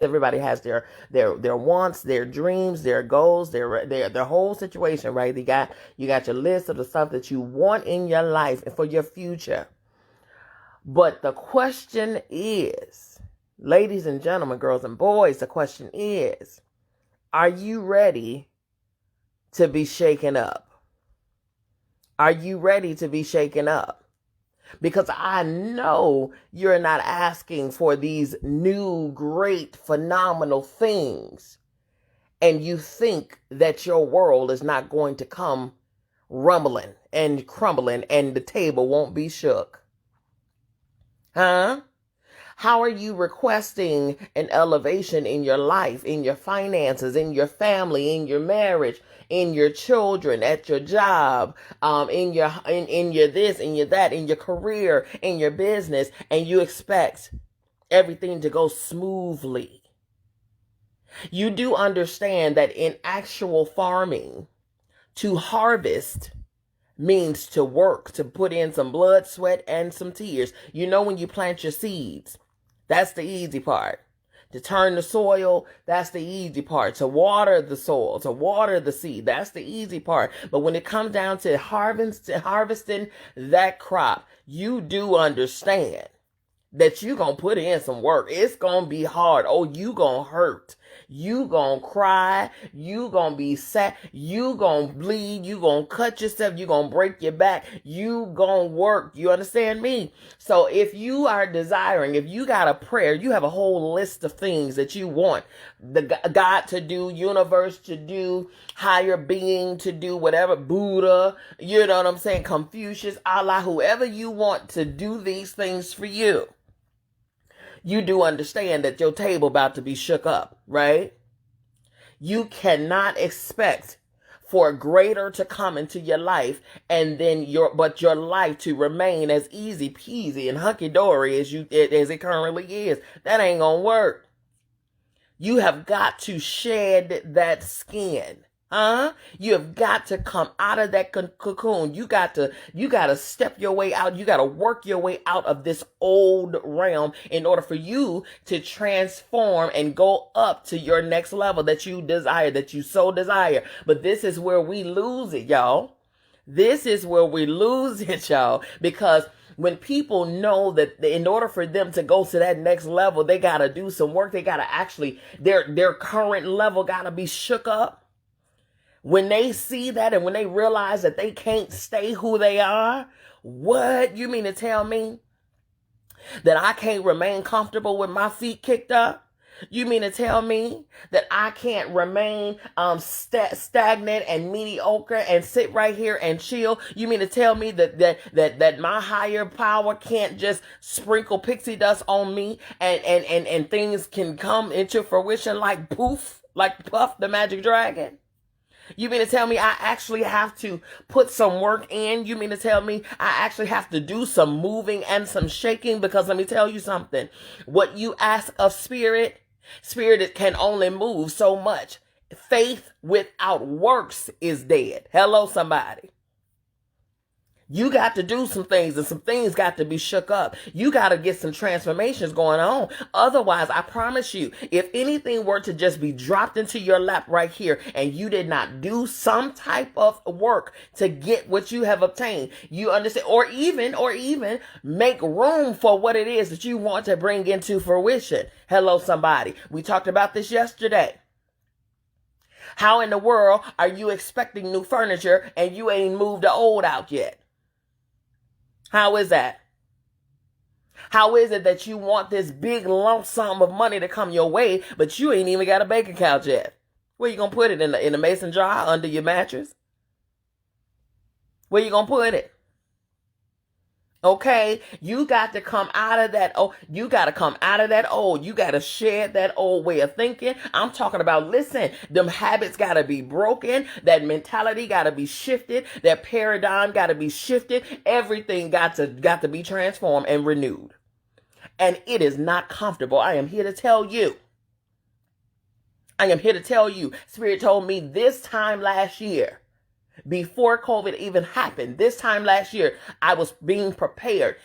Everybody has their wants, their dreams, their goals, their whole situation, right? You got your list of the stuff that you want in your life and for your future. But the question is, ladies and gentlemen, girls and boys, the question is, are you ready to be shaken up? Are you ready to be shaken up? Because I know you're not asking for these new, great, phenomenal things. And you think that your world is not going to come rumbling and crumbling and the table won't be shook. Huh? How are you requesting an elevation in your life, in your finances, in your family, in your marriage, in your children, at your job, in your this, in your that, in your career, in your business, and you expect everything to go smoothly? You do understand that in actual farming, to harvest means to work, to put in some blood, sweat, and some tears. You know, when you plant your seeds, that's the easy part. To turn the soil, that's the easy part. To water the soil, to water the seed, that's the easy part. But when it comes down to harvesting that crop, you do understand that you gonna put in some work. It's gonna be hard. Oh, you gonna hurt. You gonna cry. You gonna be sad. You gonna bleed. You gonna cut yourself. You gonna break your back. You gonna work. You understand me? So if you are desiring, if you got a prayer, you have a whole list of things that you want the God to do, universe to do, higher being to do, whatever, Buddha, you know what I'm saying, Confucius, Allah, whoever you want to do these things for you. You do understand that your table about to be shook up, right? You cannot expect for greater to come into your life and then your life to remain as easy peasy and hunky-dory as it currently is. That ain't gonna work. You have got to shed that skin. Huh? You have got to come out of that cocoon. You got to step your way out. You got to work your way out of this old realm in order for you to transform and go up to your next level that you desire, that you so desire. But this is where we lose it, y'all. This is where we lose it, y'all, because when people know that in order for them to go to that next level, they got to do some work. They got to actually, their current level got to be shook up. When they see that and when they realize that they can't stay who they are, what? You mean to tell me that I can't remain comfortable with my feet kicked up? You mean to tell me that I can't remain stagnant and mediocre and sit right here and chill? You mean to tell me that my higher power can't just sprinkle pixie dust on me and things can come into fruition like poof, like Puff the Magic Dragon? You mean to tell me I actually have to put some work in? You mean to tell me I actually have to do some moving and some shaking? Because let me tell you something. What you ask of spirit can only move so much. Faith without works is dead. Hello, somebody. You got to do some things and some things got to be shook up. You got to get some transformations going on. Otherwise, I promise you, if anything were to just be dropped into your lap right here and you did not do some type of work to get what you have obtained, you understand, or even make room for what it is that you want to bring into fruition. Hello, somebody. We talked about this yesterday. How in the world are you expecting new furniture and you ain't moved the old out yet? How is that? How is it that you want this big lump sum of money to come your way, but you ain't even got a bank account yet? Where you gonna put it? In a mason jar under your mattress? Where you gonna put it? Okay, you got to come out of that. Oh, you got to come out of that old. You got to shed that old way of thinking. I'm talking about, listen, them habits got to be broken. That mentality got to be shifted. That paradigm got to be shifted. Everything got to be transformed and renewed. And it is not comfortable. I am here to tell you. Spirit told me this time last year, before COVID even happened, this time last year, I was being prepared.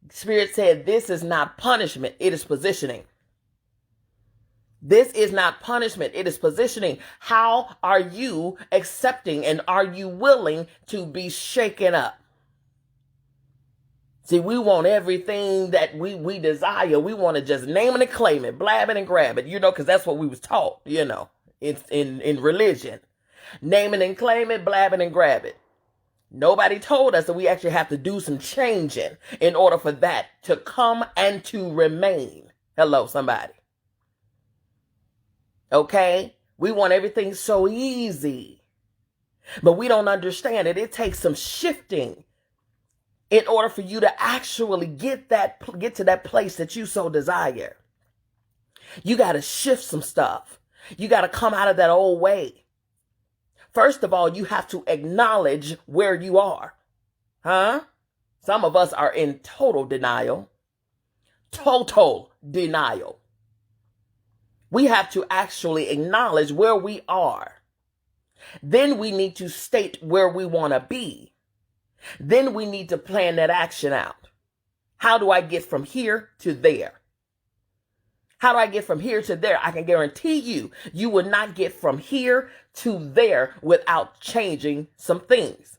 Spirit said, this is not punishment. It is positioning. This is not punishment. It is positioning. How are you accepting and are you willing to be shaken up? See, we want everything that we desire. We want to just name it and claim it, blab it and grab it, because that's what we was taught, it's in religion. Name it and claim it, blab it and grab it. Nobody told us that we actually have to do some changing in order for that to come and to remain. Hello, somebody. Okay? We want everything so easy. But we don't understand it. It takes some shifting in order for you to actually get to that place that you so desire. You got to shift some stuff. You got to come out of that old way. First of all, you have to acknowledge where you are. Some of us are in total denial. Total denial. We have to actually acknowledge where we are. Then we need to state where we want to be. Then we need to plan that action out. How do I get from here to there? How do I get from here to there? I can guarantee you will not get from here to there without changing some things.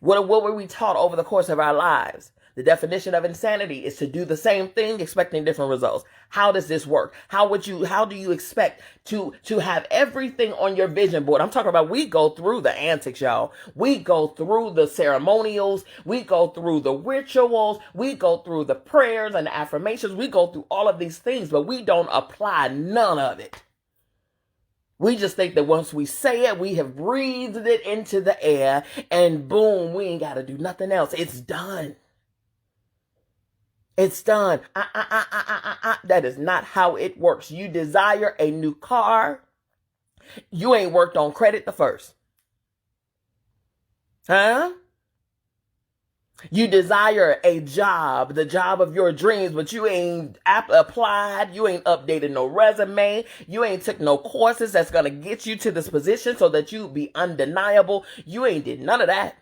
What were we taught over the course of our lives? The definition of insanity is to do the same thing, expecting different results. How does this work? How do you expect to have everything on your vision board? I'm talking about, we go through the antics, y'all. We go through the ceremonials. We go through the rituals. We go through the prayers and the affirmations. We go through all of these things, but we don't apply none of it. We just think that once we say it, we have breathed it into the air and boom, we ain't got to do nothing else. It's done. It's done. That is not how it works. You desire a new car. You ain't worked on credit the first. You desire a job, the job of your dreams, but you ain't applied. You ain't updated no resume. You ain't took no courses that's going to get you to this position so that you be undeniable. You ain't did none of that.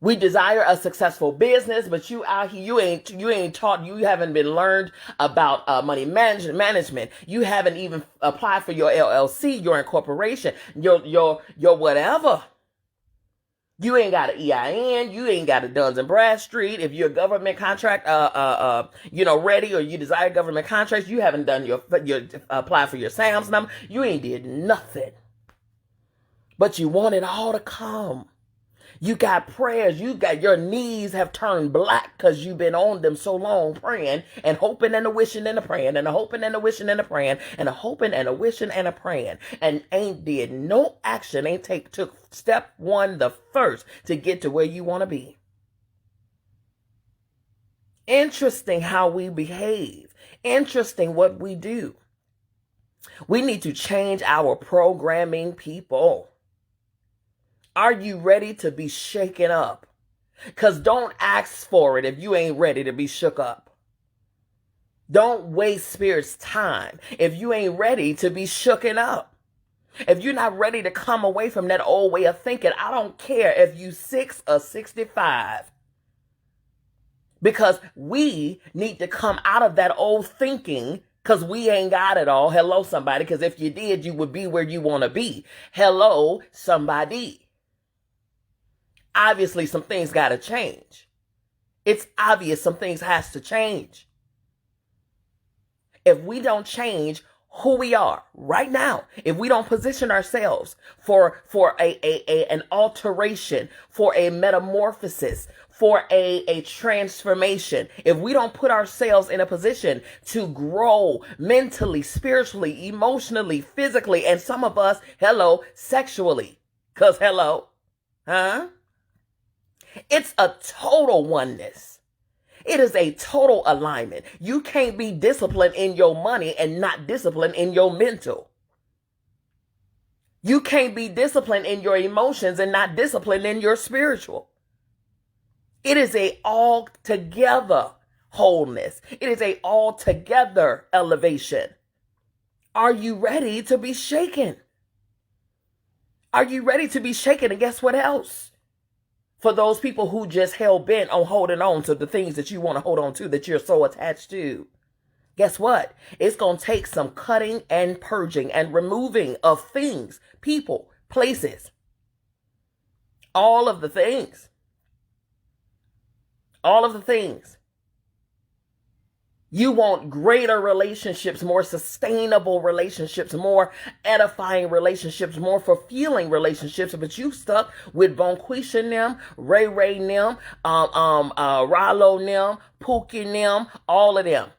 We desire a successful business, but you out here, you ain't taught, you haven't been learned about money management. You haven't even applied for your LLC, your incorporation, your whatever. You ain't got an EIN. You ain't got a Duns and Bradstreet. If you're a government contract, ready, or you desire government contracts, you haven't done your apply for your SAMS number. You ain't did nothing, but you want it all to come. You got prayers. You got your knees have turned black because you've been on them so long, praying and hoping and a wishing and a praying and a hoping and a wishing and a praying and a hoping and a wishing and a praying, and ain't did no action. Ain't took step one, the first, to get to where you want to be. Interesting how we behave. Interesting what we do. We need to change our programming, people. Are you ready to be shaken up? Because don't ask for it if you ain't ready to be shook up. Don't waste Spirit's time if you ain't ready to be shooken up. If you're not ready to come away from that old way of thinking, I don't care if you 6 or 65. Because we need to come out of that old thinking, because we ain't got it all. Hello, somebody. Because if you did, you would be where you want to be. Hello, somebody. Obviously, some things got to change. It's obvious some things has to change. If we don't change who we are right now, if we don't position ourselves for an alteration, for a metamorphosis, for a transformation, if we don't put ourselves in a position to grow mentally, spiritually, emotionally, physically, and some of us, sexually, because it's a total oneness. It is a total alignment. You can't be disciplined in your money and not disciplined in your mental. You can't be disciplined in your emotions and not disciplined in your spiritual. It is a all-together wholeness. It is a all-together elevation. Are you ready to be shaken? Are you ready to be shaken? And guess what else? For those people who just hell bent on holding on to the things that you want to hold on to, that you're so attached to. Guess what? It's going to take some cutting and purging and removing of things, people, places, all of the things. All of the things. You want greater relationships, more sustainable relationships, more edifying relationships, more fulfilling relationships, but you stuck with Bonquisha them, Ray Ray them, Rallo them, Pookie them, all of them.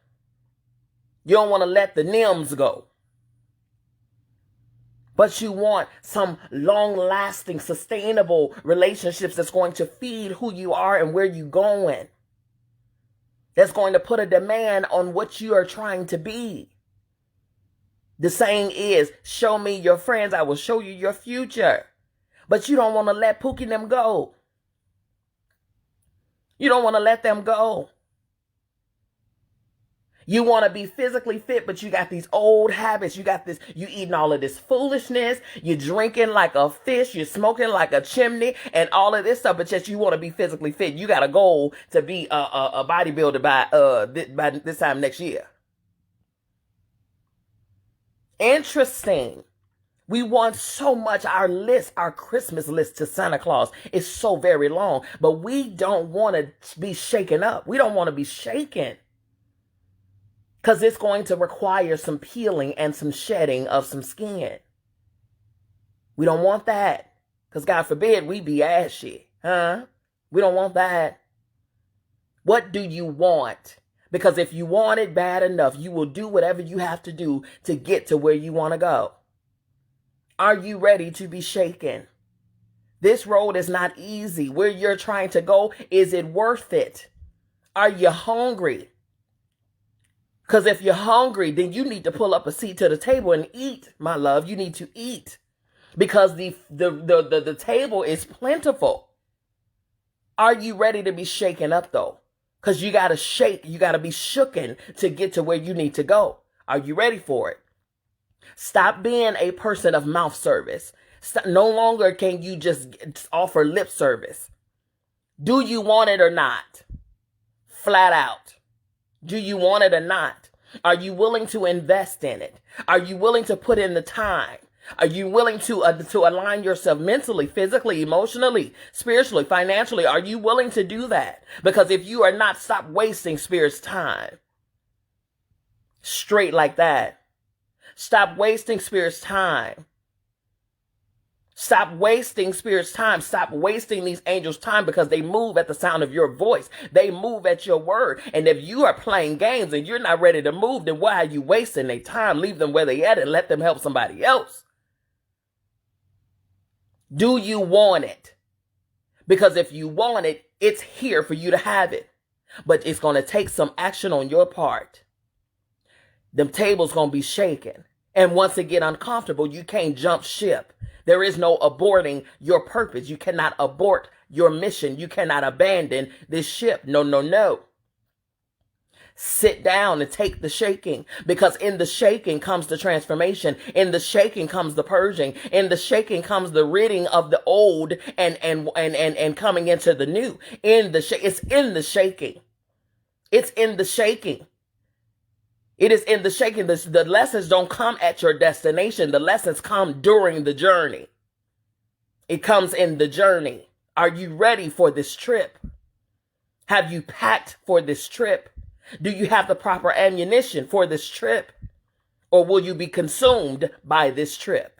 You don't want to let the Nims go. But you want some long-lasting, sustainable relationships that's going to feed who you are and where you're going. That's going to put a demand on what you are trying to be. The saying is, show me your friends, I will show you your future. But you don't want to let Pookie them go. You don't want to let them go. You want to be physically fit, but you got these old habits. You got this, you eating all of this foolishness. You're drinking like a fish. You're smoking like a chimney and all of this stuff, but yet you want to be physically fit. You got a goal to be a bodybuilder by this time next year. Interesting. We want so much. Our list, our Christmas list to Santa Claus is so very long, but we don't want to be shaken up. We don't want to be shaken. Because it's going to require some peeling and some shedding of some skin. We don't want that. Because God forbid we be ashy. Huh? We don't want that. What do you want? Because if you want it bad enough, you will do whatever you have to do to get to where you want to go. Are you ready to be shaken? This road is not easy. Where you're trying to go, is it worth it? Are you hungry? Because if you're hungry, then you need to pull up a seat to the table and eat, my love. You need to eat. Because the table is plentiful. Are you ready to be shaken up, though? Because you got to shake, you got to be shooken to get to where you need to go. Are you ready for it? Stop being a person of mouth service. No longer can you just offer lip service. Do you want it or not? Flat out. Do you want it or not? Are you willing to invest in it? Are you willing to put in the time? Are you willing to align yourself mentally, physically, emotionally, spiritually, financially? Are you willing to do that? Because if you are not, stop wasting Spirit's time. Straight like that. Stop wasting Spirit's time. Stop wasting Spirit's time. Stop wasting these angels' time because they move at the sound of your voice. They move at your word. And if you are playing games and you're not ready to move, then why are you wasting their time? Leave them where they at and let them help somebody else. Do you want it? Because if you want it, it's here for you to have it. But it's going to take some action on your part. Them tables going to be shaken. And once it get uncomfortable, you can't jump ship. There is no aborting your purpose. You cannot abort your mission. You cannot abandon this ship. No, no, no. Sit down and take the shaking, because in the shaking comes the transformation. In the shaking comes the purging. In the shaking comes the ridding of the old and coming into the new. It's in the shaking. It's in the shaking. It is in the shaking. The lessons don't come at your destination. The lessons come during the journey. It comes in the journey. Are you ready for this trip? Have you packed for this trip? Do you have the proper ammunition for this trip? Or will you be consumed by this trip?